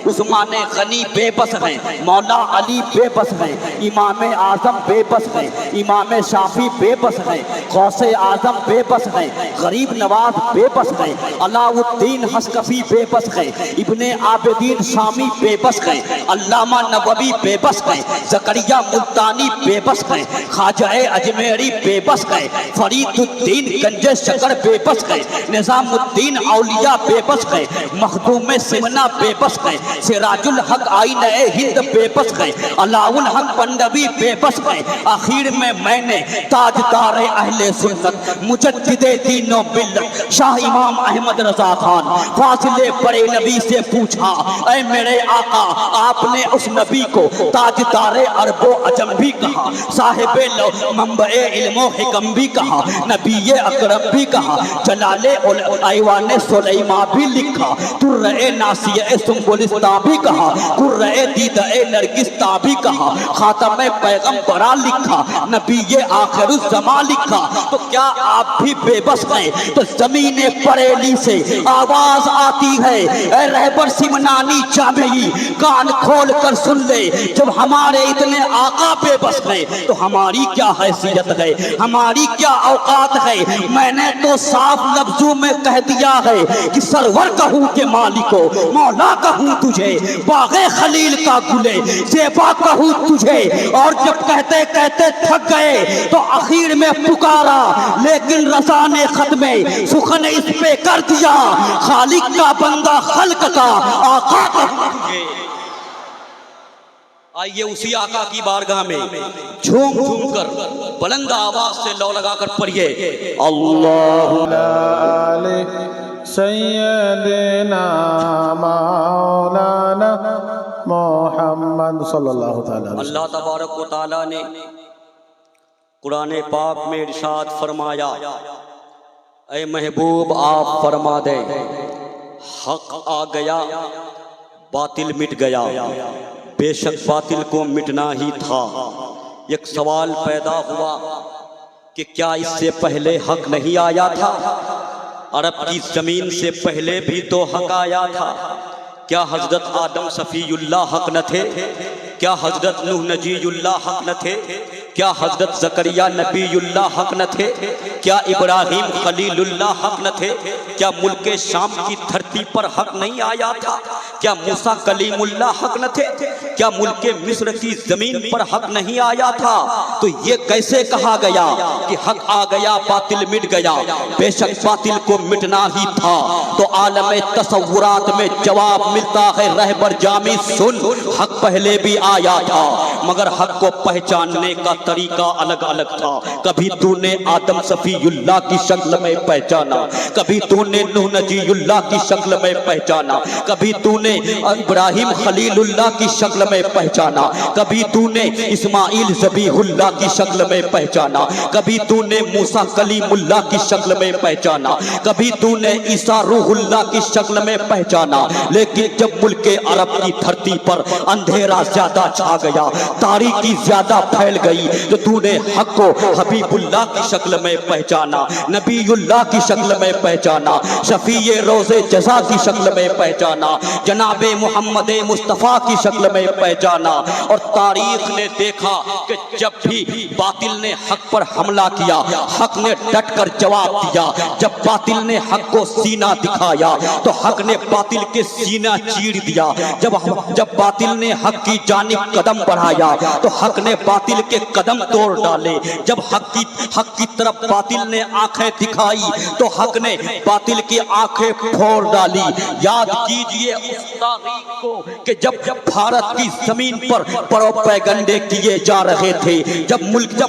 عثمان غنی بے بس ہیں، مولا علی بے بس ہیں، امام اعظم بے بس ہیں، امام شافی بے بس ہیں، غوث اعظم بے بس ہیں، غریب نواز بے بس ہیں، علاء الدین حسکفی بے بس ہیں، ابن عابدین شامی بے بس ہیں، علامہ نووی بے بس ہیں، زکریا ملتانی بے بس ہیں، خواجہ اجمیری بے بس ہیں، فرید الدین گنج شکر بے بس ہیں، نظام الدین اولیاء بے بس ہیں، مخدوم سمنا بے بس ہیں، سراج الحق آئینہ ہند بے بس ہیں، علاء الحق پنڈوی بے بس ہیں۔ آخر میں نے تاجدار اہل سنت مجدد دین و ملت شاہ امام احمد رضا خان فاضل بڑے نبی سے پوچھا، اے میرے آقا، آپ نے اس نبی کو تاجدار عرب و عجم بھی کہا، صاحب منبع علم و حکم بھی کہا، نبی اکرم بھی کہا، جلال ایوان سلیمان بھی لکھا، درہ ناصیہ سنبلستان بھی کہا، قرہ دیدہ نرگستا بھی کہا، خاتم پیغمبران لکھا، نبی آخر الزمان لکھا، تو کیا آپ بھی بے بس ہیں؟ تو زمین بریلی سے آواز آتی ہے، اے رہبر سمنانی جامعی، کان کھول کر سن لے، جب ہمارے اتنے آقا بے بس ہیں تو ہماری کیا حیثیت ہے، ہماری کیا اوقات ہے۔ میں نے تو صاف لفظوں میں کہہ دیا ہے کہ سرور کہوں کہ مالکو، مولا کہوں تجھے، باغ خلیل کا گلے زیبا کہوں تجھے، اور جب کہتے کہتے تھک گئے تو اخیر میں پکارا، لیکن رضا نے ختم سخن اس پہ کر دیا، خالق کا بندہ خلق کا آقا کہوں تجھے۔ آئیے اسی آقا کی بارگاہ میں جھوم جھوم کر بلند آواز سے لو لگا کر پڑھیے، اللہ سیدنا مولانا محمد صلی اللہ تعالیٰ علیہ وسلم۔ اللہ تبارک و تعالیٰ نے قرآن پاک میں ارشاد فرمایا، اے محبوب آپ فرما دیں، حق آ گیا باطل مٹ گیا، بے شک باطل کو مٹنا ہی تھا۔ ایک سوال پیدا ہوا کہ کیا اس سے پہلے حق نہیں آیا تھا؟ عرب کی زمین سے پہلے بھی تو حق آیا تھا۔ کیا حضرت آدم صفی اللہ حق نہ تھے؟ کیا حضرت نوح نجی اللہ حق نہ تھے؟ کیا حضرت زکریہ نبی اللہ حق نہ تھے؟ کیا ابراہیم خلیل اللہ حق نہ تھے؟ کیا ملک شام کی دھرتی پر حق نہیں آیا تھا؟ کیا موسیٰ کلیم اللہ حق نہ تھے؟ کیا ملک مصر کی زمین پر حق نہیں آیا تھا؟ تو یہ کیسے کہا گیا کہ حق آ گیا باطل مٹ گیا؟ بے شک باطل کو مٹنا ہی تھا۔ تو عالم تصورات میں جواب ملتا ہے، رہبر جامی سن، حق پہلے بھی آیا تھا مگر حق کو پہچاننے کا طریقہ الگ الگ تھا۔ کبھی تو نے آدم صفی اللہ کی شکل میں پہچانا، کبھی تو نے نوح نجی اللہ کی شکل میں پہچانا، کبھی تو نے ابراہیم خلیل اللہ کی شکل میں پہچانا، کبھی تو نے اسماعیل ذبیح اللہ کی شکل میں پہچانا، کبھی تو نے موسیٰ کلیم اللہ کی شکل میں پہچانا، کبھی تو نے عیسیٰ روح اللہ کی شکل میں پہچانا۔ لیکن جب ملک عرب کی دھرتی پر اندھیرا زیادہ چھا گیا، تاریکی زیادہ پھیل گئی، تو تو نے حق کو حبیب اللہ کی شکل میں پہچانا، نبی اللہ کی شکل میں پہچانا، شفیع روز جزا کی شکل میں پہچانا، جناب محمد مصطفیٰ کی شکل میں پہچانا۔ اور تاریخ نے دیکھا کہ جب بھی باطل نے حق پر حملہ کیا، حق نے ڈٹ کر جواب دیا۔ جب باطل نے حق کو سینہ دکھایا تو حق نے باطل کے سینہ چیر دیا۔ جب باطل نے حق کی جانب قدم بڑھایا تو حق نے باطل کے قدم توڑ ڈالے۔ جب حق کی طرف باطل نے آنکھیں دکھائی تو حق نے باطل کی آنکھیں پھوڑ ڈالی۔ یاد کیجئے اس تاریخ کو کہ جب بھارت کی زمین پر پروپیگنڈے کیے جا رہے تھے، جب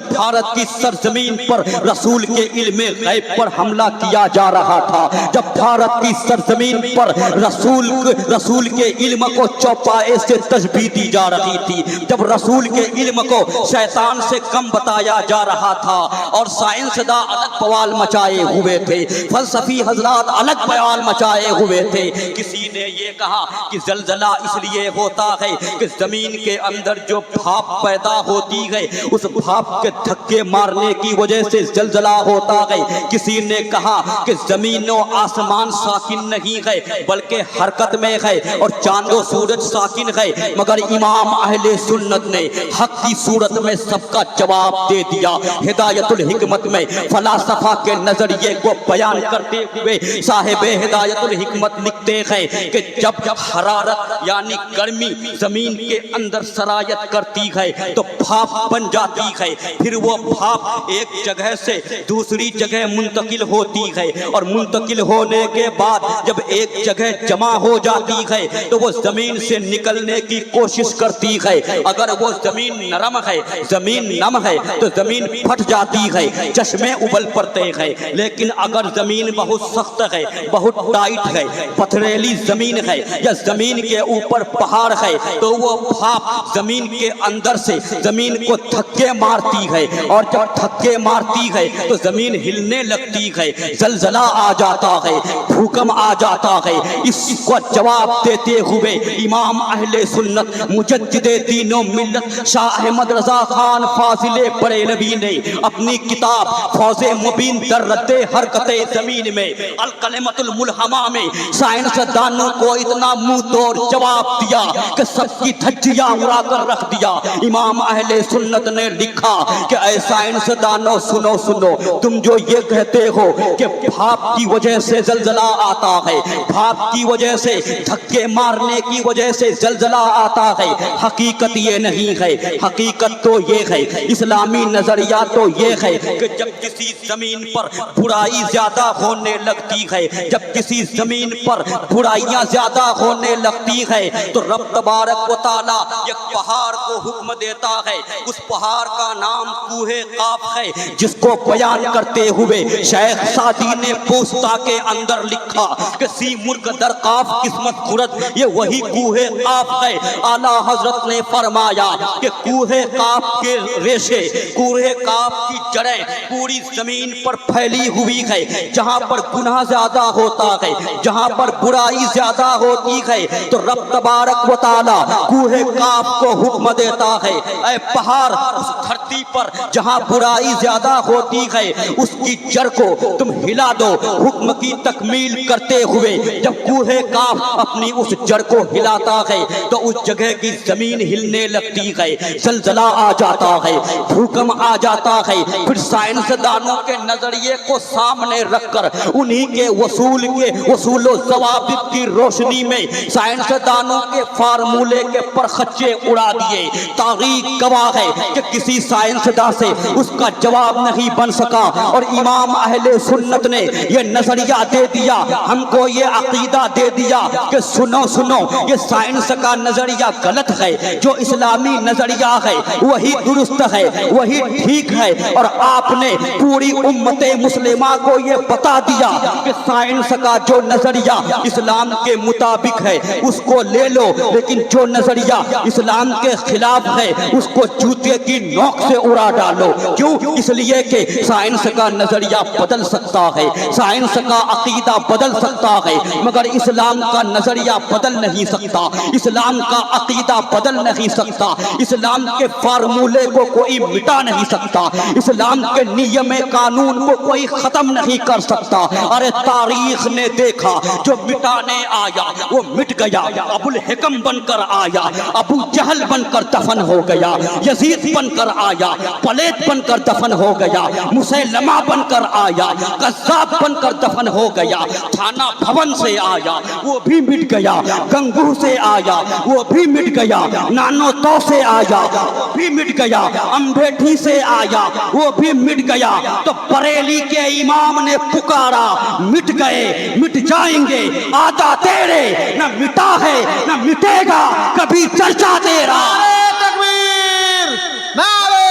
بھارت کی سرزمین پر رسول کے علم غیب پر حملہ کیا جا رہا تھا، جب بھارت کی سرزمین پر رسول کے علم کو چوپائے سے تشبیہ دی جا رہی تھی، جب رسول کے علم کو شیطان سے کم بتایا جا رہا تھا اور سائنسداں الگ بوال مچائے ہوئے تھے، فلسفی حضرات الگ بوال مچائے ہوئے تھے۔ کسی نے یہ کہا کہ زلزلہ اس لیے ہوتا ہے کہ زمین کے اندر جو بھاپ پیدا ہوتی ہے اس بھاپ کے دھکے مارنے کی وجہ سے زلزلہ ہوتا ہے۔ کسی نے کہا کہ زمین و آسمان ساکن نہیں ہے بلکہ حرکت میں ہے اور چاند و سورج ساکن ہے، مگر امام اہل سنت نے حق کی صورت میں سب کا جواب دے دیا۔ ہدایت الحکمت میں فلاسفہ کے نظریے کو بیان کرتے ہوئے صاحب ہدایت الحکمت لکھتے ہیں کہ جب حرارت یعنی گرمی زمین کے اندر سرایت کرتی ہے تو بھاپ بن جاتی ہے، پھر وہ بھاپ ایک جگہ سے دوسری جگہ منتقل ہوتی ہے اور منتقل ہونے کے بعد جب ایک جگہ جمع ہو جاتی ہے تو وہ زمین سے نکلنے کی کوشش کرتی ہے۔ اگر وہ زمین نرم ہے، زمین نم ہے تو زمین پھٹ جاتی ہے، چشمے ابل پڑتے ہیں، لیکن اگر زمین بہت سخت ہے، بہت ٹائٹ ہے، پتھریلی زمین ہے یا زمین کے اوپر پہاڑ ہے تو وہ بھاپ زمین کے اندر سے زمین کو دھکے مارتی ہے اور جب دھکے مارتی ہے تو زمین ہلنے لگتی ہے، زلزلہ آ جاتا ہے، بھوکم آ جاتا ہے۔ اس کو جواب دیتے ہوئے امام اہل سنت مجدد دین و ملت شاہ احمد رضا خان فاضل بریلوی نے اپنی کتاب فوز مبین در رد حرکت زمین میں الکلمۃ الملہمہ میں سائنس دانوں کو اتنا منہ توڑ جواب دیا کہ سب کی دھجیاں اڑا کر رکھ دیا۔ امام اہل سنت نے لکھا کہ اے سائنس دانوں سنو سنو، تم جو یہ کہتے ہو کہ بھاپ کی وجہ سے زلزلہ آتا ہے، بھاپ کی وجہ سے دھکے مارنے کی وجہ سے زلزلہ آتا ہے، حقیقت یہ نہیں ہے۔ حقیقت تو یہ ہے، اسلامی نظریہ تو یہ ہے کہ جب کسی زمین پر برائی زیادہ ہونے لگتی ہے، جب کسی زمین پر برائیاں زیادہ ہونے لگتی ہے تو رب تبارک و تعالیٰ ایک پہاڑ کو حکم دیتا ہے، اس پہاڑ کا نام کوہ قاف ہے، جس کو بیان کرتے ہوئے شیخ سعدی نے پوستا کے اندر لکھا کہ سی مرگ در قاف قسمت خورد، یہ وہی کوہ قاف ہے۔ اعلیٰ حضرت نے فرمایا کہ کوہ قاف کے ریشے، کوہ قاف کی جڑیں پوری زمین پر پھیلی ہوئی ہے، جہاں پر گناہ زیادہ ہوتا ہے، جہاں پر برائی زیادہ ہوتی ہے تو رب تبارک و تعالیٰ کوہ قاف کو حکم دیتا ہے اے پہاڑ، اس دھرتی پر جہاں برائی زیادہ ہوتی ہے اس کی جڑ کو تم ہلا دو۔ حکم کی تکمیل کرتے ہوئے جب کوہ قاف اپنی اس جڑ کو ہلاتا ہے تو اس جگہ کی زمین ہلنے لگتی ہے، زلزلہ آ جاتا ہے، بھوکم آ جاتا ہے۔ پھر سائنس دانوں کے نظریے کو سامنے رکھ کر انہی کے اصول و ضوابط کی روشنی میں سائنس دانوں کے فارمولے کے پرخچے اڑا دیے۔ تاریخ گواہ ہے کہ کسی سائنس داں سے اس کا جواب نہیں بن سکا اور امام اہل سنت نے یہ نظریہ دے دیا، ہم کو یہ عقیدہ دے دیا کہ سنو سنو یہ سائنس کا نظریہ غلط ہے، جو اسلامی نظریہ ہے وہی درست ہے، وہی ٹھیک ہے، اور آپ نے پوری امت مسلمہ کو یہ بتا دیا کہ سائنس کا جو نظریہ اسلام کے مطابق ہے اس کو لے لو، لیکن جو نظریہ اسلام کے خلاف ہے اس کو جوتے کی نوک سے اڑا ڈالو۔ کیوں؟ اس لیے کہ سائنس کا نظریہ بدل سکتا ہے، سائنس کا عقیدہ بدل سکتا ہے، مگر اسلام کا نظریہ بدل نہیں سکتا، اسلام کا عقیدہ بدل نہیں سکتا، اسلام کے فارمولے کو کوئی مٹا نہیں سکتا، اسلام کے نیم قانون کو کوئی ختم نہیں کر سکتا۔ ارے تاریخ نے دیکھا جو مٹانے آیا وہ مٹ گیا، ابو الحکم بن کر آیا، ابو جہل بن کر دفن ہو گیا، یزید بن کر آیا، پلیت بن کر دفن ہو گیا، مسیلمہ بن کر آیا، قذاب بن کر دفن ہو گیا، تھانہ بھون سے آیا وہ بھی مٹ گیا، گنگو سے آیا وہ بھی مٹ گیا، نانو تو سے آیا وہ بھی مٹ گیا، امبیٹھی سے آیا وہ بھی مٹ گیا۔ تو بریلی کے امام نے پکارا مٹ گئے مٹ جائیں گے آدھا تیرے، نہ مٹا ہے نہ مٹے گا کبھی چرچا تیرا۔ نعرہ تکبیر، نعرہ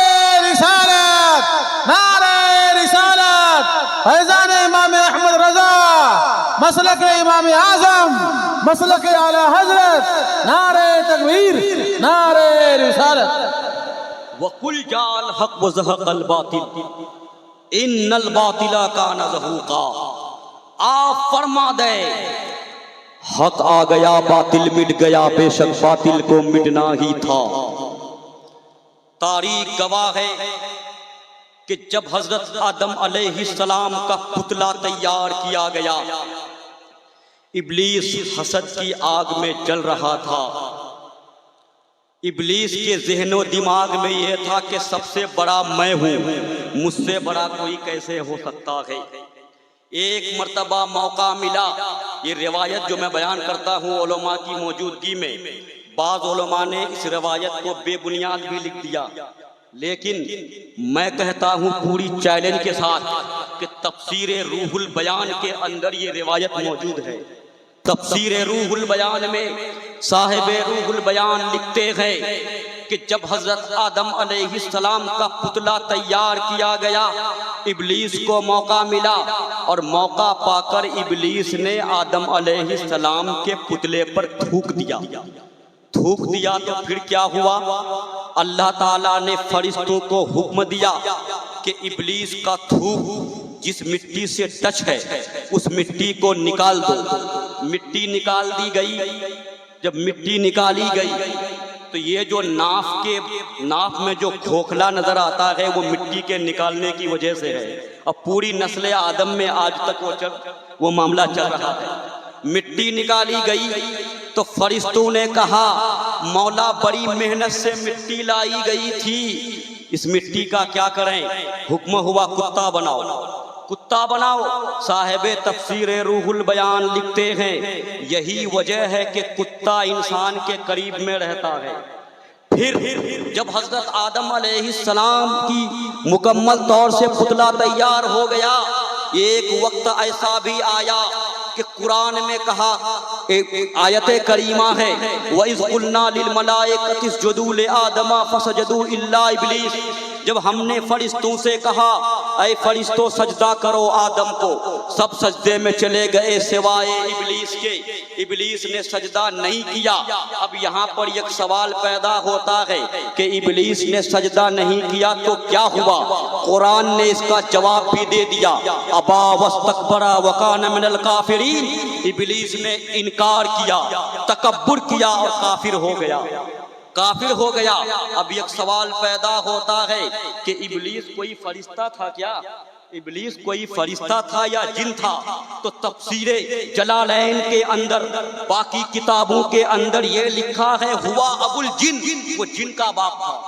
رسالت، نعرہ رسالت، فیضان امام احمد رضا، مسلک امام اعظم، مسلک اعلی حضرت، نعرہ تکبیر، نعرہ رسالت۔ وَقُلْ جَاءَ الْحَقُّ وَزَهَقَ الْبَاطِلُ إِنَّ الْبَاطِلَ كَانَ زَهُوقًا۔ آپ فرما دے حق آ گیا باطل مٹ گیا، بے شک باطل کو مٹنا ہی تھا۔ تاریخ گواہ ہے کہ جب حضرت آدم علیہ السلام کا پتلا تیار کیا گیا، ابلیس حسد کی آگ میں جل رہا تھا۔ ابلیس کے ذہن و دماغ میں یہ تھا کہ سب سے بڑا میں ہوں، مجھ سے بڑا کوئی کیسے ہو سکتا ہے۔ ایک مرتبہ موقع ملا، یہ روایت جو میں بیان کرتا ہوں علماء کی موجودگی میں، بعض علماء نے اس روایت کو بے بنیاد بھی لکھ دیا، لیکن میں کہتا ہوں پوری چیلنج کے ساتھ کہ تفسیر روح البیان کے اندر یہ روایت موجود ہے۔ تفسیر روح البیان میں صاحب روح البیان لکھتے ہیں کہ جب حضرت آدم علیہ السلام کا پتلا تیار کیا گیا، ابلیس کو موقع ملا اور موقع پا کر ابلیس نے آدم علیہ السلام کے پتلے پر تھوک دیا۔ تھوک دیا تو پھر کیا ہوا؟ اللہ تعالیٰ نے فرشتوں کو حکم دیا کہ ابلیس کا تھوک جس مٹی سے ٹچ ہے اس مٹی کو نکال دو۔ مٹی نکال دی گئی۔ جب مٹی نکالی گئی تو یہ جو ناف میں جو کھوکھلا نظر آتا ہے وہ مٹی کے نکالنے کی وجہ سے ہے۔ اب پوری نسل آدم میں آج تک وہ معاملہ چل رہا ہے۔ مٹی نکالی گئی تو فرشتوں نے کہا مولا بڑی محنت سے مٹی لائی گئی تھی، اس مٹی کا کیا کریں؟ حکم ہوا کتا بناؤ، کتا بناؤ۔ صاحب تفسیر روح البیان لکھتے ہیں یہی وجہ ہے کہ کتا انسان کے قریب میں رہتا ہے۔ پھر جب حضرت آدم علیہ السلام کی مکمل طور سے پتلا تیار ہو گیا، ایک وقت ایسا بھی آیا کہ قرآن میں کہا، ایک آیت کریمہ ہے وَإِذْ قُلْنَا لِلْمَلَائِكَةِ اسْجُدُوا لِآدَمَ فَسَجَدُوا إِلَّا إِبْلِيسَ۔ جب ہم نے فرشتوں سے کہا اے فرشتوں سجدہ کرو آدم کو، سب سجدے میں چلے گئے سوائے ابلیس کے۔ ابلیس نے سجدہ نہیں کیا۔ اب یہاں پر ایک سوال پیدا ہوتا ہے کہ ابلیس نے سجدہ نہیں کیا تو کیا ہوا؟ قرآن نے اس کا جواب بھی دے دیا، ابا واستکبر وکان من الکافرین۔ ابلیس نے انکار کیا، تکبر کیا اور کافر ہو گیا، کافر ہو گیا۔ اب ایک سوال پیدا ہوتا ہے کہ ابلیس کوئی فرشتہ تھا کیا؟ ابلیس کوئی فرشتہ تھا یا جن تھا؟ تو تفسیر جلالین کے اندر، باقی کتابوں کے اندر یہ لکھا ہے ہوا ابو الجن، وہ جن کا باپ تھا،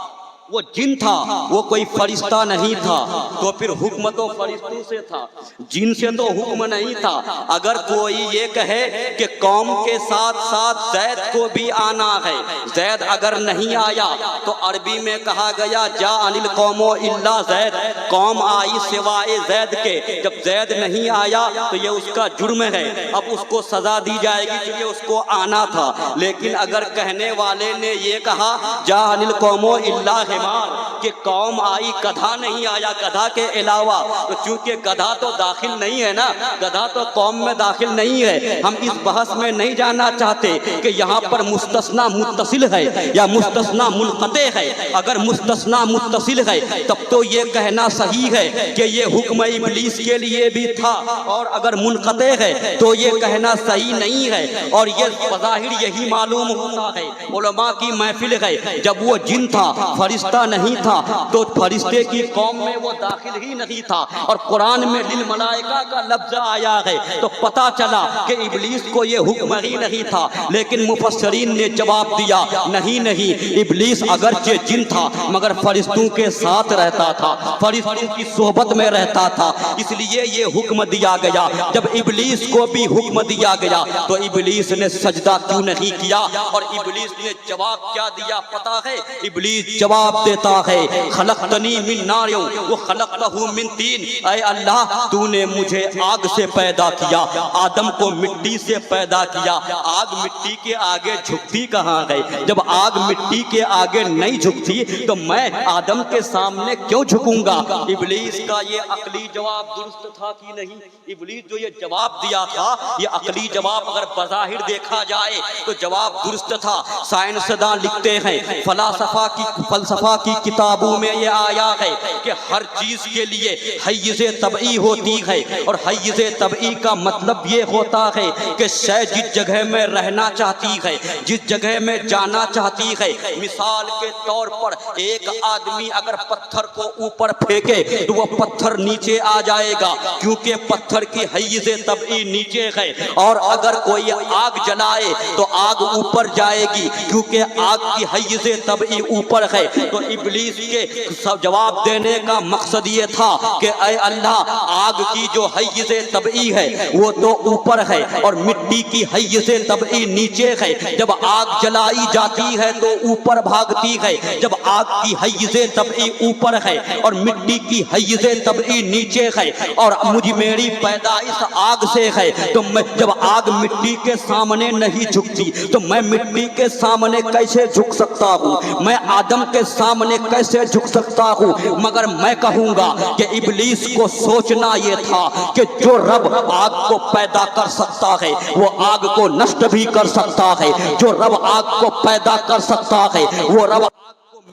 وہ جن تھا، وہ کوئی فرشتہ نہیں تھا۔ تو پھر حکم تو فرشتوں سے تھا، جن سے تو حکم نہیں تھا۔ اگر کوئی یہ کہے کہ قوم کے ساتھ ساتھ زید کو بھی آنا ہے، زید اگر نہیں آیا تو عربی میں کہا گیا جاء القوم الا زید، قوم آئی سوائے زید کے۔ جب زید نہیں آیا تو یہ اس کا جرم ہے، اب اس کو سزا دی جائے گی کیونکہ اس کو آنا تھا۔ لیکن اگر کہنے والے نے یہ کہا جاء القوم الا کہ قوم آئی، گدھا نہیں آیا گدھا کے علاوہ، تو چونکہ گدھا تو داخل نہیں ہے نا، گدھا تو قوم میں داخل نہیں ہے۔ ہم اس بحث میں نہیں جاننا چاہتے کہ یہاں پر مستثنی متصل ہے یا مستثنی منقطع ہے۔ اگر مستثنی متصل ہے تب تو یہ کہنا صحیح ہے کہ یہ حکم ابلیس کے لیے بھی تھا، اور اگر منقطع ہے تو یہ کہنا صحیح نہیں ہے۔ اور یہ بظاہر یہی معلوم ہوتا ہے، علماء کی محفل ہے، جب وہ جن تھا فرشتہ نہیں تھا تو فرشتے کی قوم میں وہ داخل ہی نہیں تھا، اور قرآن میں للملائکہ کا لفظ آیا ہے تو پتا چلا کہ ابلیس کو یہ حکم ہی نہیں تھا۔ لیکن مفسرین نے جواب دیا نہیں، ابلیس اگرچہ جن تھا مگر فرشتوں کے ساتھ رہتا تھا، فرشتوں کی صحبت میں رہتا تھا، اس لیے یہ حکم دیا گیا۔ جب ابلیس کو بھی حکم دیا گیا تو ابلیس نے سجدہ کیوں نہیں کیا؟ اور ابلیس نے جواب کیا دیا پتا ہے؟ ابلیس جواب دیتا ہے خلقتنی من نار وخلقتہ من طین، اے اللہ تو نے مجھے آگ سے پیدا کیا، آدم کو مٹی سے پیدا کیا۔ آگ مٹی کے آگے جھکتی کہاں ہے؟ جب آگ مٹی کے آگے نہیں جھکتی تو میں آدم کے سامنے کیوں جھکوں گا؟ ابلیس کا یہ عقلی جواب درست تھا کہ نہیں؟ ابلیس جو یہ جواب دیا تھا، یہ عقلی جواب اگر بظاہر دیکھا جائے تو جواب درست تھا۔ سائنسداں لکھتے ہیں، فلسفہ فلسفہ کی کتابوں میں یہ آیا ہے کہ ہر چیز کے لیے حیز طبعی ہوتی ہے، اور حیز طبعی کا مطلب یہ ہوتا ہے کہ شے جس جگہ میں رہنا چاہتی ہے، جس جگہ میں جانا چاہتی ہے، مثال کے طور پر ایک آدمی اگر پتھر کو اوپر پھینکے تو وہ پتھر نیچے آ جائے گا، کیونکہ پتھر کی حیز طبعی نیچے ہے، اور اگر کوئی آگ جلائے تو آگ اوپر جائے گی، کیونکہ آگ کی حیز طبعی اوپر ہے۔ تو ابلیس کے جواب دینے کا مقصد یہ تھا کہ اے اللہ، آگ کی جو حیز طبعی ہے وہ تو اوپر ہے، اور مٹی کی حیز طبعی نیچے ہے۔ جب آگ جلائی جاتی ہے تو اوپر بھاگتی ہے، جب آگ کی حیز طبعی اوپر ہے اور مٹی کی حیز طبعی نیچے ہے، اور میری پیدائش آگ سے ہے، تو میں جب آگ مٹی کے سامنے نہیں جھکتی تو میں مٹی کے سامنے کیسے جھک سکتا ہوں؟ میں آدم کے سامنے کیسے جھک سکتا ہوں؟ مگر میں کہوں گا کہ ابلیس کو سوچنا یہ تھا کہ جو رب آگ کو پیدا کر سکتا ہے وہ آگ کو نشٹ بھی کر سکتا ہے، جو رب آگ کو پیدا کر سکتا ہے وہ رب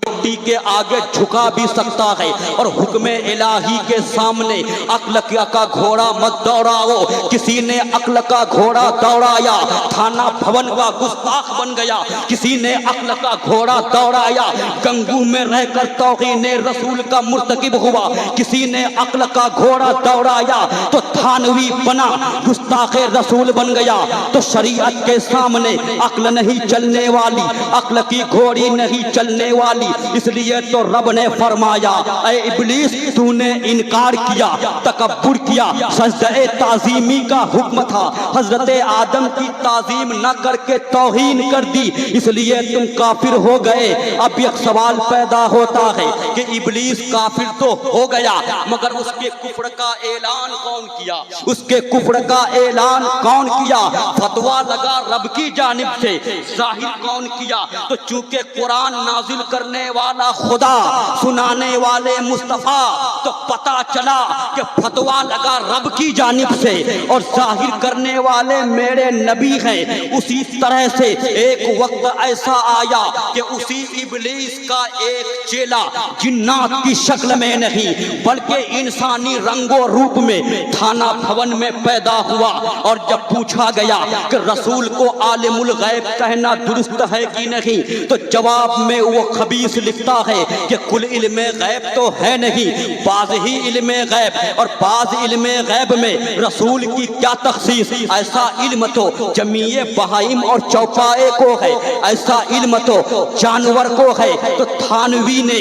مٹی کے آگے جھکا بھی سکتا ہے۔ اور حکم الہی کے سامنے عقل کا گھوڑا مت دوڑاؤ۔ کسی نے عقل کا گھوڑا دوڑایا، تھانہ بھون کا گستاخ بن گیا۔ کسی نے عقل کا گھوڑا دوڑایا، گنگو میں رہ کر توہین رسول کا مرتکب ہوا۔ کسی نے عقل کا گھوڑا دوڑایا تو تھانوی بنا، گستاخ رسول بن گیا۔ تو شریعت کے سامنے عقل نہیں چلنے والی، عقل کی گھوڑی نہیں چلنے والی، اس لیے تو رب نے فرمایا اے ابلیس تو نے انکار کیا، تکبر کیا، سجدہ تعظیمی کا حکم تھا، حضرت آدم کی تعظیم نہ کر کے توہین کر دی، اس لیے تم کافر ہو گئے۔ اب ایک سوال پیدا ہوتا ہے کہ ابلیس کافر تو ہو گیا، مگر اس کے کفر کا اعلان کون کیا؟ اس کے کفر کا اعلان کون کیا؟ فتویٰ لگا رب کی جانب سے، ظاہر کون کیا؟ تو چونکہ قرآن نازل کرنے والا خدا، سنانے والے مصطفیٰ، تو پتا چلا کہ فتویٰ لگا رب کی جانب سے اور ظاہر کرنے والے میرے نبی ہیں۔ اسی طرح سے ایک وقت ایسا آیا کہ اسی ابلیس کا ایک چیلا جنات کی شکل میں نہیں بلکہ انسانی رنگ و روپ میں تھانہ بھون میں پیدا ہوا، اور جب پوچھا گیا کہ رسول کو عالم الغیب کہنا درست ہے کہ نہیں، تو جواب میں وہ خبیث لکھتا ہے کہ کل علم غیب تو ہے نہیں، بعض ہی علم غیب، اور بعض علم غیب میں رسول کی کیا تخصیص؟ ایسا علم تو جمیع بہائم اور چوپائے کو ہے، ایسا علم تو جانور کو ہے۔ تو تھانوی نے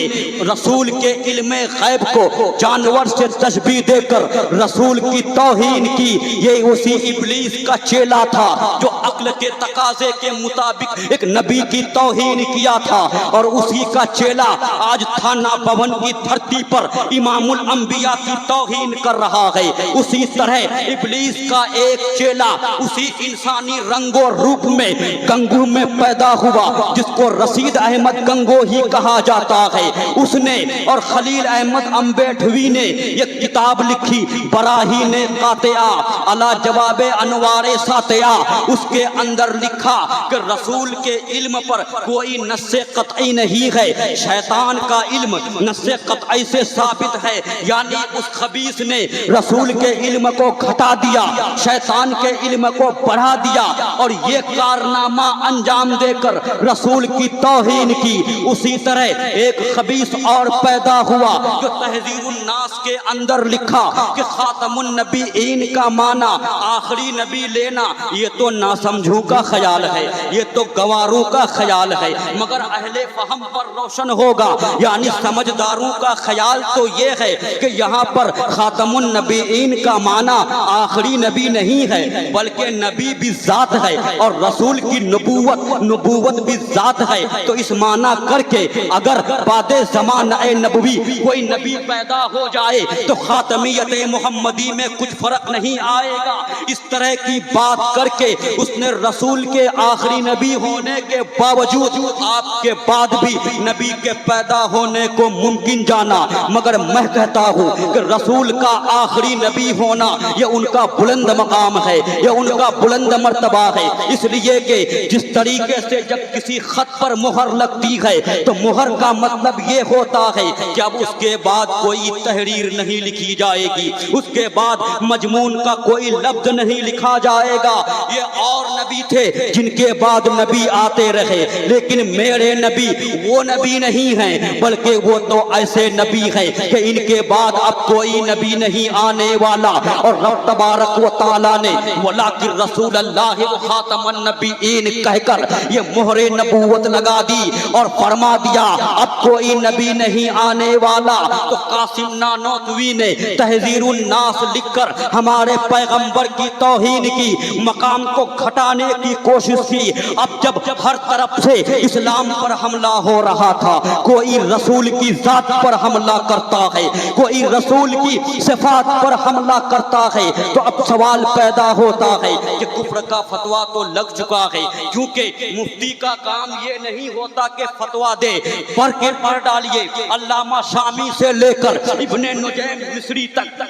رسول کے علم غیب کو جانور سے تشبیہ دے کر رسول کی توہین کی۔ یہ اسی ابلیس کا چیلا تھا جو عقل کے تقاضے کے مطابق ایک نبی کی توہین کیا تھا، اور اسی کا چیلا آج تھانہ بھون کی دھرتی پر امام الانبیاء کی توہین کر رہا ہے۔ اسی طرح ابلیس کا ایک چیلا اسی انسانی رنگ و روپ میں گنگو میں پیدا ہوا، جس کو رشید احمد گنگو ہی کہا جاتا ہے۔ اس نے اور خلیل احمد امبیڈوی نے ایک کتاب لکھی، براہین قاطعہ علی جواب انوار ساطعہ۔ اس کے اندر لکھا کہ رسول کے علم پر کوئی نص قطعی نہیں ہے، شیطان کا علم نص قطعی سے ثابت ہے، یعنی اس خبیث نے رسول کے علم کو گھٹا دیا، شیطان کے علم کو بڑھا دیا، اور یہ کارنامہ انجام دے کر رسول کی توہین کی۔ اسی طرح ایک خبیث اور پیدا ہوا جو تہذیب الناس کے اندر لکھا کہ خاتم النبیین کا معنی آخری نبی لینا یہ تو ناسمجھوں کا خیال ہے، یہ تو گواروں کا خیال ہے، مگر اہل فہم پر روشن ہوگا، یعنی سمجھداروں کا خیال تو یہ ہے کہ یہاں پر خاتم النبیین کا معنی آخری نبی نہیں ہے بلکہ نبی بھی ذات ہے، اور رسول کی نبوت بھی ذات ہے۔ تو اس معنی کر کے اگر بعد زمانہ نبوی کوئی نبی پیدا ہو جائے تو خاتمیت محمدی میں کچھ فرق نہیں آئے گا۔ اس طرح کی بات کر کے اس نے رسول کے آخری نبی ہونے کے باوجود آپ کے بعد بھی نبی کے پیدا ہونے کو ممکن جانا، مگر کہتا ہوں کہ رسول کا آخری نبی ہونا یہ ان کا بلند مقام ہے، یہ ان کا بلند مرتبہ ہے، اس لیے کہ جس طریقے سے جب کسی خط پر مہر لگتی ہے تو مہر کا مطلب یہ ہوتا ہے کہ اب اس کے بعد کوئی تحریر نہیں لکھی جائے گی، اس کے بعد مضمون کا کوئی لفظ نہیں لکھا جائے گا۔ یہ اور نبی تھے جن کے بعد نبی آتے رہے، لیکن میرے نبی وہ نبی نہیں ہیں، بلکہ وہ تو ایسے نبی ہیں کہ ان کے بعد اب کوئی نبی نہیں آنے والا۔ اور رب تبارک و تعالیٰ نے وَلَٰكِن رسول اللہ خاتم النبیین کہہ کر یہ مہر نبوت لگا دی اور فرما دیا اب کوئی نبی نہیں آنے والا۔ تو قاسم نانوتوی نے تحذیر الناس لکھ کر ہمارے پیغمبر کی توہین کی، مقام کو گھٹانے کی کوشش کی۔ اب جب ہر طرف سے اسلام پر حملہ ہو رہا تھا، کوئی رسول کی ذات پر حملہ کرتا ہے، کوئی رسول کی صفات پر حملہ کرتا ہے، تو اب سوال پیدا ہوتا ہے کہ کفر کا فتویٰ تو لگ چکا ہے، کیونکہ مفتی کا کام یہ نہیں ہوتا کہ فتویٰ دے، پڑھ کے پڑھ ڈالیے۔ علامہ شامی سے لے کر ابن نجیم مصری تک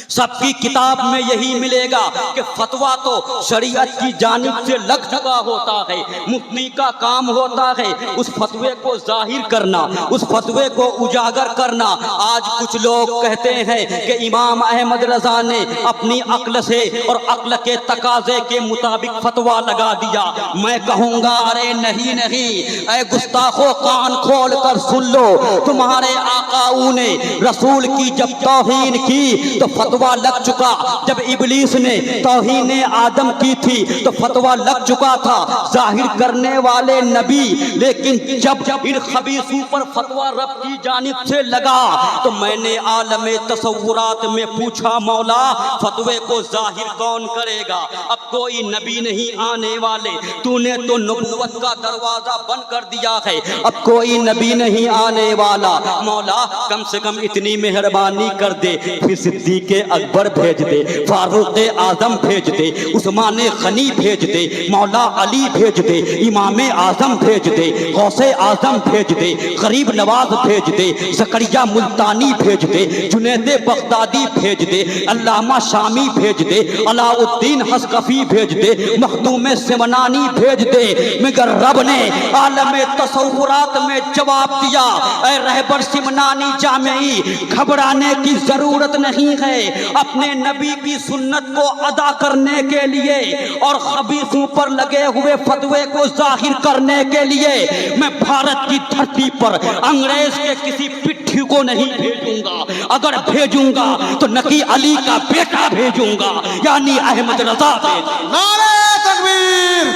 سب کی کتاب میں یہی ملے گا کہ فتویٰ تو شریعت کی جانب سے لگ چکا ہوتا ہے، مفتی کا کام ہوتا ہے اس فتوے کو ظاہر کرنا، اس فتوے کو اجاگر کرنا۔ آج کچھ لوگ کہتے ہیں کہ امام احمد رضا نے اپنی عقل سے اور عقل کے تقاضے کے مطابق فتویٰ لگا دیا۔ میں کہوں گا ارے نہیں نہیں، اے گستاخو کان کھول کر سن لو، تمہارے آقاؤں نے رسول کی جب توہین کی تو فتویٰ لگ چکا، جب ابلیس نے توہین آدم کی تھی تو فتویٰ لگ چکا تھا ظاہر کرنے والے نبی، لیکن جب ان خبیثوں پر فتویٰ رب کی جانب سے لگا تو میں نے عالم تصورات میں پوچھا مولا فتوے کو ظاہر کون کرے گا؟ اب کوئی نبی نہیں آنے والے، تو نے تو نبوت کا دروازہ بند کر دیا ہے، اب کوئی نبی نہیں آنے والا۔ مولا کم سے کم اتنی مہربانی کر دے، پھر صدیق اکبر بھیج دے، فاروق اعظم بھیج دے، عثمان غنی بھیج دے، مولا علی بھیج دے، امام اعظم بھیج دے، غوث اعظم بھیج دے، غریب نواز بھیج دے، زکریا ملتانی بھیج دے، جنید بغدادی بھیج دے، علامہ شامی بھیج دے، علاء الدین حسقفی بھیج دے، مخدوم سمنانی بھیج دے، مگر رب نے عالم تصورات میں جواب دیا اے رہبر سمنانی جامعی، گھبرانے کی ضرورت نہیں ہے، اپنے نبی کی سنت کو ادا کرنے کے لیے اور خبیثوں پر لگے ہوئے فتوے کو ظاہر کرنے کے لیے میں بھارت کی دھرتی پر انگریز کے کسی پٹھی کو نہیں بھیجوں گا، اگر بھیجوں گا تو نقی علی کا بیٹا بھیجوں گا، یعنی احمد رضا بھیجوں گا۔ نعرہ تکبیر،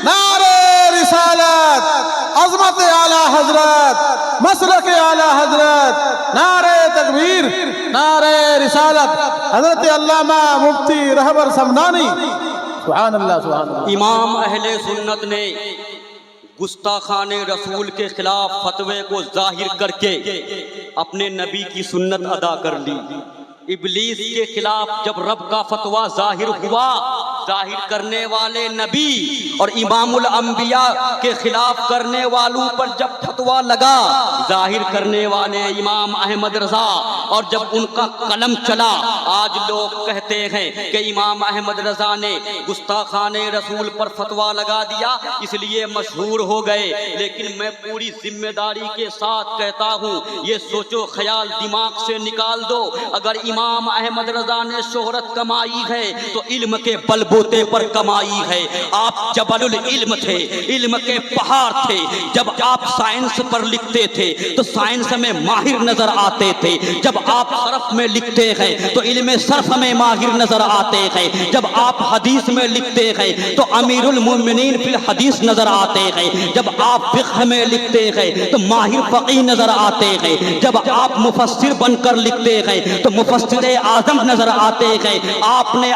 نعرہ رسالت، عظمت اعلی حضرت، مسلک اعلی حضرت، نعرہ تکبیر، نعرہ رسالت، حضرت علامہ مفتی رہبر سمنانی، سبحان اللہ سبحان اللہ۔ امام اہل سنت نے گستاخان رسول کے خلاف فتوے کو ظاہر کر کے اپنے نبی کی سنت ادا کر لی۔ ابلیس کے خلاف جب رب کا فتویٰ ظاہر ہوا، ظاہر کرنے والے نبی اور امام الانبیاء کے خلاف کرنے والوں پر جب فتویٰ لگا، ظاہر کرنے والے امام احمد رضا، اور جب ان کا قلم چلا، آج لوگ کہتے ہیں کہ امام احمد رضا نے گستاخان رسول پر فتویٰ لگا دیا اس لیے مشہور ہو گئے، لیکن میں پوری ذمہ داری کے ساتھ کہتا ہوں یہ سوچو خیال دماغ سے نکال دو، اگر امام احمد رضا نے شہرت کمائی ہے تو علم کے بل بوتے پر کمائی ہے۔ آپ جبل العلم تھے، علم کے پہاڑ تھے، جب آپ سائنس پر لکھتے تھے تو سائنس میں ماہر نظر آتے تھے، جب آپ صرف میں لکھتے ہیں تو علم صرف میں ماہر نظر آتے ہیں، جب آپ حدیث میں لکھتے ہیں تو امیر المومنین فی الحدیث نظر آتے ہیں، جب آپ فقہ میں لکھتے ہیں تو ماہر فقیہ نظر آتے ہیں، جب آپ مفسر بن کر لکھتے ہیں تو مفسر اعظم نظر آتے ہیں۔ آپ نے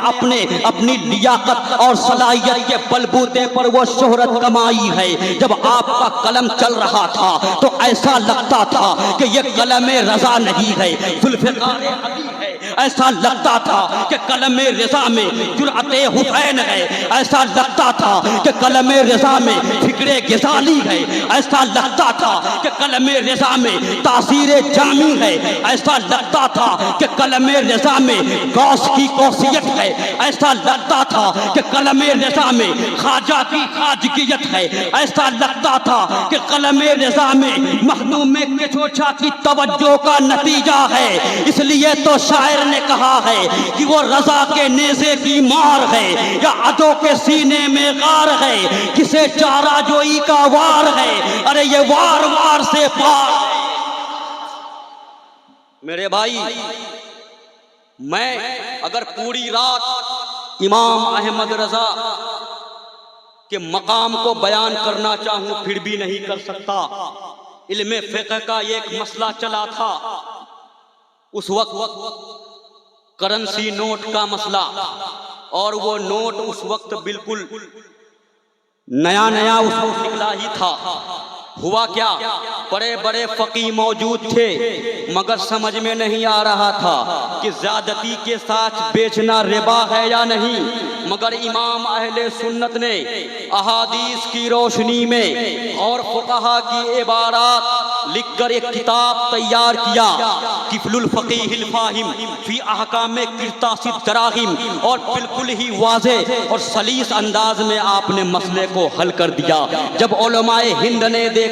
اپنی لیاقت اور صلاحیت کے بلبوتے پر وہ شہرت کمائی ہے۔ جب آپ کا قلم چل رہا تھا تو ایسا لگتا تھا کہ یہ قلم رضا نہیں ہے، ذوالفقار علی ہے، ایسا لگتا تھا کہ قلم رضا میں جرأت حسین ہے، ایسا لگتا تھا کہ قلم رضا میں فکر غزالی ہے، ایسا لگتا تھا کہ قلم رضا میں تاثیر جامی ہے، ایسا لگتا تھا کہ قلم رضا میں غوث کی قوسیت ہے، ایسا لگتا تھا کہ قلم رضا میں خواجہ کی خواجگیت ہے، ایسا لگتا تھا کہ قلم رضا میں مخدوم کچوچا کی توجہ کا نتیجہ ہے۔ اس لیے تو شاعر نے کہا ہے کہ وہ رضا کے نیزے کی مار ہے یا عدو کے سینے میں غار ہے، کسے چارہ جوئی کا وار ہے، ارے یہ وار وار سے پار ہے۔ میرے بھائی، میں اگر پوری رات امام احمد رضا کے مقام کو بیان کرنا چاہوں پھر بھی نہیں کر سکتا۔ علم فقہ کا ایک مسئلہ چلا تھا اس وقت، کرنسی نوٹ کا مسئلہ، اور وہ نوٹ اس وقت بالکل نیا نیا اس وقت نکلا ہی تھا۔ ہوا کیا، بڑے بڑے فقی موجود تھے مگر سمجھ میں نہیں آ رہا تھا کہ زیادتی کے ساتھ بیچنا ربا ہے یا نہیں، مگر امام اہل سنت نے احادیث کی روشنی میں اور فقہا کی عبارات لکھ کر ایک کتاب تیار کیا، کفل الفقیہ الفاہم فی احکام قرطاس الدراہم، اور بالکل ہی واضح اور سلیس انداز میں آپ نے مسئلے کو حل کر دیا۔ جب علماء ہند نے دیکھا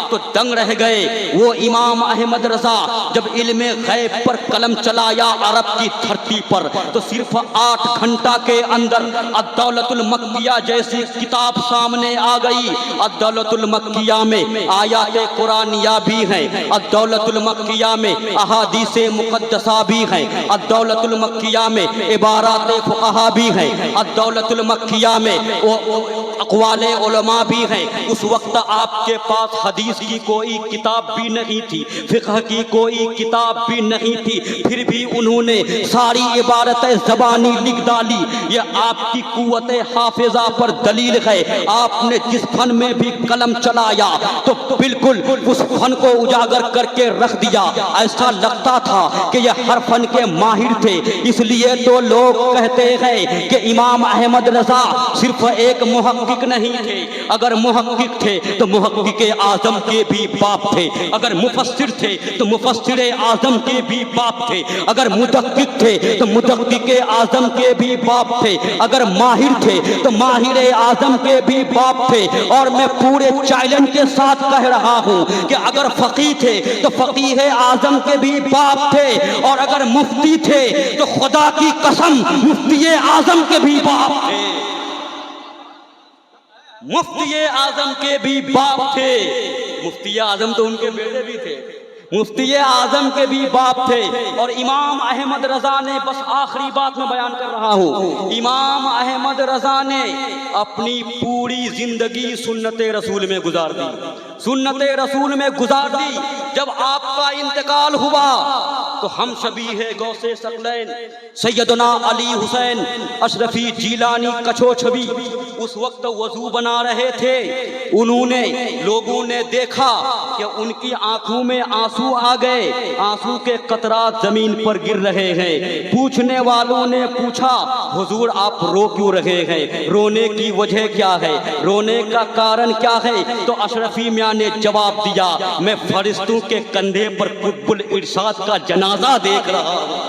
تو دنگ رہ گئے۔ وہ امام احمد رضا جب علم غیب پر قلم چلایا عرب کی دھرتی پر تو صرف 8 گھنٹہ کے اندر الدولۃ المکیہ جیسی کتاب سامنے آ گئی۔ الدولۃ المکیہ میں آیات قرآنیہ بھی ہیں، الدولۃ المکیہ میں احادیث مقدسہ بھی ہیں، الدولۃ المکیہ میں عبارات فقہا بھی ہیں، الدولۃ المکیہ میں اقوال علماء بھی ہیں۔ اس وقت آپ کے پاس حدیث کی کوئی کتاب بھی نہیں تھی، فقہ کی کوئی کتاب بھی نہیں تھی، پھر بھی انہوں نے ساری عبارت زبانی لکھ ڈالی۔ یہ آپ کی قوت حافظہ پر دلیل ہے۔ آپ نے جس فن میں بھی قلم چلایا تو بالکل اس فن کو اجاگر کر کے رکھ دیا۔ ایسا لگتا تھا کہ یہ ہر فن کے ماہر تھے۔ اس لیے تو لوگ کہتے ہیں کہ امام احمد رضا صرف ایک محقق نہیں تھے، اگر محقق تھے تو محقق اعظم کے بھی باپ تھے، اگر مفسر تھے تو مفسر اعظم کے بھی باپ تھے، اگر مدقق تھے تو مدقق اعظم کے بھی باپ تھے، اگر ماہر تھے تو ماہر اعظم کے بھی باپ تھے۔ اور میں پورے چیلنج کے ساتھ کہہ رہا ہوں کہ اگر فقیہ تھے تو فقیہ اعظم کے بھی باپ تھے، اور اگر مفتی تھے تو خدا کی قسم مفتی اعظم کے بھی باپ تھے، مفتی اعظم کے بھی باپ تھے۔ مفتی اعظم تو ان کے بیٹے بھی تھے، مفتی اعظم کے بھی باپ تھے۔ اور امام احمد رضا نے، بس آخری بات میں بیان کر رہا ہوں، امام احمد رضا نے اپنی پوری زندگی سنت رسول میں گزار دی، سنت رسول میں گزار دی۔ جب آپ کا انتقال ہوا تو ہم شبیہ غوث ثقلین سیدنا علی حسین اشرفی جیلانی کچھوچھوی اس وقت وضو بنا رہے تھے۔ انہوں نے، لوگوں نے دیکھا کہ ان کی آنکھوں میں آنسو آ گئے، آنسو کے قطرات زمین پر گر رہے ہیں۔ پوچھنے والوں نے پوچھا حضور آپ رو کیوں رہے ہیں، رونے کی وجہ کیا ہے، رونے کا کارن کیا ہے؟ تو اشرفی میاں نے جواب دیا، میں فرشتوں کے کندھے پر قطب الارشاد کا جنازہ دیکھ رہا ہوں،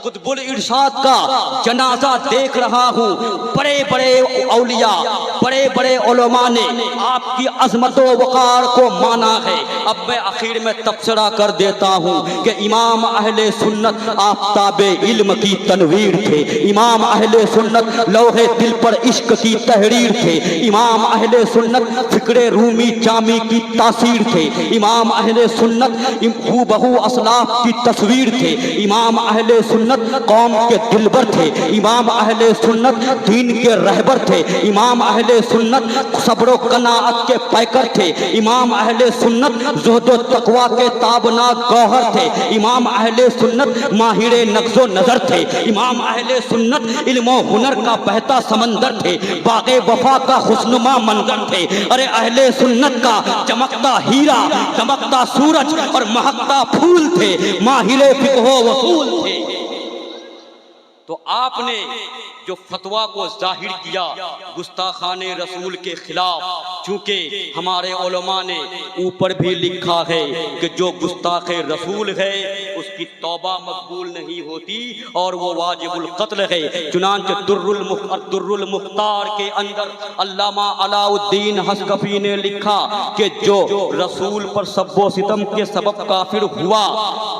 قطب الارشاد کا جنازہ دیکھ رہا ہوں۔ بڑے بڑے اولیاء، بڑے بڑے علماء نے آپ کی عظمت و وقار کو مانا ہے۔ اب میں آخر میں تبصرہ کر دیتا ہوں کہ امام اہل سنت آفتاب علم کی تنویر تھے، امام اہل سنت لوح دل پر عشق کی تحریر تھے، امام اہل سنت فکر رومی جامی کی تاثیر تھے، امام اہل سنت ہو بہو اسلاف کی تصویر تھے، امام اہل سنت قوم کے دلبر تھے، امام اہل سنت دین کے رہبر تھے، امام اہل سنت صبر و قناعت کے پیکر تھے، امام اہل سنت زہد و تقوی کے تابناک گوہر تھے، امام اہل سنت ماہر نقض و نظر تھے، امام اہل سنت علم و ہنر کا بہتا سمندر تھے، باغ وفا کا خوشنما منظر تھے۔ ارے اہل سنت کا چمکتا ہیرا، چمکتا سورج اور مہکتا پھول تھے، ماہر فقہ و اصول تھے۔ تو آپ نے جو فتویٰ کو ظاہر کیا گستاخان رسول کے خلاف، چونکہ ہمارے علماء نے اوپر بھی لکھا ہے کہ جو گستاخ رسول ہے اس کی توبہ مقبول نہیں ہوتی اور وہ واجب القتل ہے۔ چنانچہ در المختار کے اندر علامہ علاء الدین حسکفی نے لکھا کہ جو رسول پر سب و ستم کے سبب کافر ہوا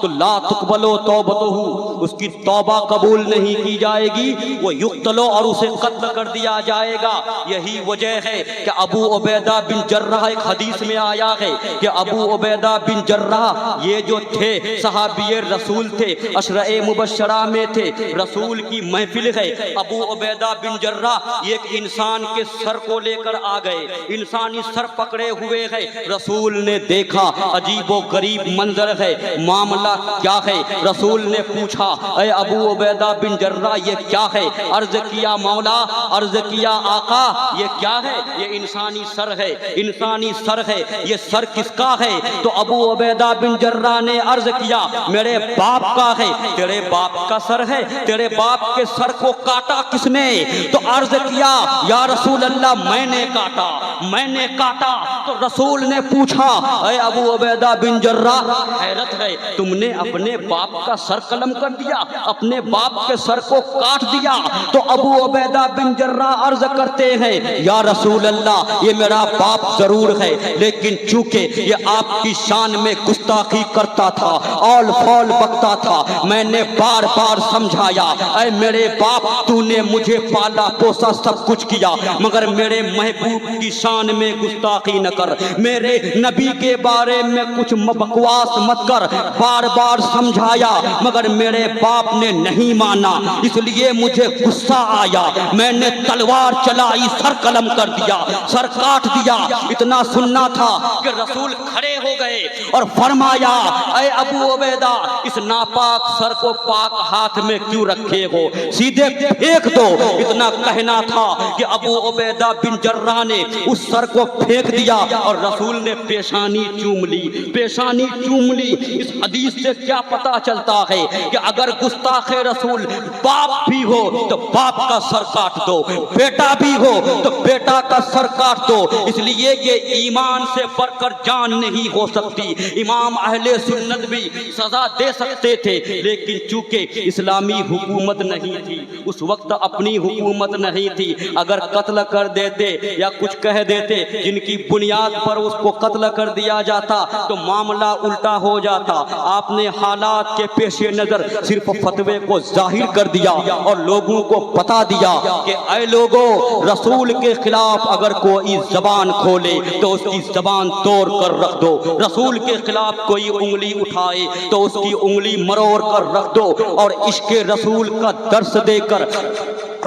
تو لا تقبل توبتہ، اس کی توبہ قبول نہیں کی جائے گی، وہ یقتلو اور اسے قتل کر دیا جائے گا۔ یہی وجہ ہے کہ ابو عبیدہ بن جراح، ایک حدیث میں آیا ہے کہ ابو عبیدہ بن جراح یہ جو تھے صحابی رسول تھے، عشرہ مبشرہ میں تھے، رسول کی محفل ہے، ابو عبیدہ بن جراح ایک انسان کے سر کو لے کر آ گئے، انسانی سر پکڑے ہوئے ہے، رسول نے دیکھا عجیب و غریب منظر ہے، معاملہ کیا ہے؟ رسول نے پوچھا اے ابو عبیدہ بن جراح یہ کیا ہے؟ عرض کیا مولا، عرض کیا آقا یہ کیا ہے؟ یہ انسانی سر ہے، انسانی سر ہے، یہ سر کس کا ہے؟ تو ابو عبیدہ بن جراح نے عرض کیا میرے باپ کا ہے۔ تیرے باپ کا سر ہے؟ تیرے باپ کے سر کو کاٹا کس نے؟ تو عرض کیا یا رسول اللہ میں نے کاٹا، میں نے کاٹا۔ تو رسول نے پوچھا اے ابو عبیدہ بن جراح حیرت ہے تم نے اپنے باپ کا سر قلم کر دیا، اپنے باپ کے سر کو کاٹ دیا؟ تو ابو عبیدہ بن جراح عرض کرتے ہیں یا رسول اللہ یہ میرا باپ ضرور ہے، لیکن چونکہ یہ آپ کی شان میں گستاخی کرتا تھا، اول فول بکتا تھا، میں نے بار بار سمجھایا اے میرے باپ تو نے مجھے پالا پوسا سب کچھ کیا، مگر میرے محبوب کی شان میں گستاخی نہ کر، میرے نبی کے بارے میں کچھ بکواس مت کر، بار بار سمجھایا مگر میرے باپ نے نہیں مانا، اس لیے مجھے غصہ آیا، میں نے تلوار چلائی، سر قلم کر دیا، سر کاٹ دیا۔ اتنا سننا تھا کہ رسول کھڑے ہو گئے اور فرمایا اے ابو عبیدہ اس ناپاک سر کو پاک ہاتھ میں کیوں رکھے ہو، سیدھے پھینک دو۔ اتنا کہنا تھا کہ ابو عبیدہ بن جراح نے اس سر کو پھینک دیا اور رسول نے پیشانی چوم لی، پیشانی چوم لی۔ اس حدیث سے کیا پتا چلتا ہے کہ اگر گستاخ رسول باپ بھی ہو تو باپ کا سر کاٹ دو، بیٹا بھی ہو تو بیٹا کا سر کاٹ دو، اس لیے یہ ایمان سے بڑھ کر جان نہیں ہو سکتی۔ امام اہل سنت بھی سزا دے سکتے تھے، لیکن چونکہ اسلامی حکومت نہیں تھی، اس وقت اپنی حکومت نہیں تھی، اگر قتل کر دیتے یا کچھ کہہ دیتے جن کی بنیاد پر اس کو قتل کر دیا جاتا تو معاملہ الٹا ہو جاتا۔ آپ نے حالات کے پیش نظر صرف فتوے کو ظاہر کر دیا اور لوگوں کو بتا دیا کہ اے لوگوں رسول کے خلاف اگر کوئی زبان کھولے تو اس کی زبان توڑ کر رکھ دو، رسول کے خلاف کوئی انگلی اٹھائے تو اس کی انگلی مروڑ کر رکھ دو، اور عشق رسول کا درس دے کر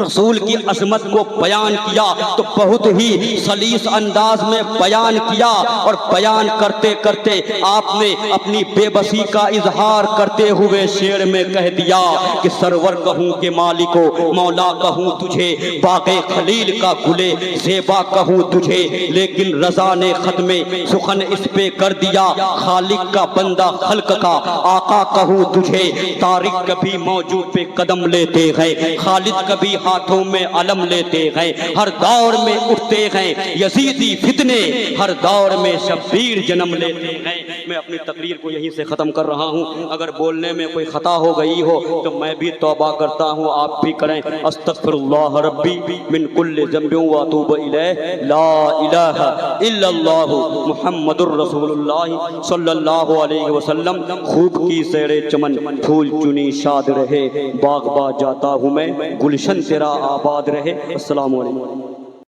رسول کی عظمت کو بیان کیا تو بہت ہی سلیس انداز میں بیان کیا، اور بیان کرتے کرتے آپ نے اپنی بے بسی کا اظہار کرتے ہوئے شعر میں کہہ دیا کہ سرور کہوں کہ مالکو مولا کہوں تجھے، باغ خلیل کا گلے زیبا کہوں تجھے، لیکن رضا نے ختم سخن اس پہ کر دیا، خالق کا بندہ خلق کا آقا کہوں تجھے۔ تارک کبھی موجود پہ قدم لیتے ہیں، خالد کبھی ہاتھوں میں علم لیتے ہیں، ہر دور میں اٹھتے ہیں یزیدی فتنے، ہر دور میں شبیر جنم لیتے ہیں۔ میں اپنی تقریر کو یہیں سے ختم کر رہا ہوں، اگر بولنے میں کوئی خطا ہو گئی ہو تو میں بھی توبہ کرتا ہوں، آپ بھی کریں۔ استغفر اللہ ربی من کل ذنب واتوب الیہ، لا الہ الا اللہ محمد الرسول اللہ صلی اللہ علیہ وسلم۔ خوب کی سیر چمن پھول چنی شاد رہے، باغ با جاتا ہوں میں گلشن تیرا آباد رہے۔ السلام علیکم۔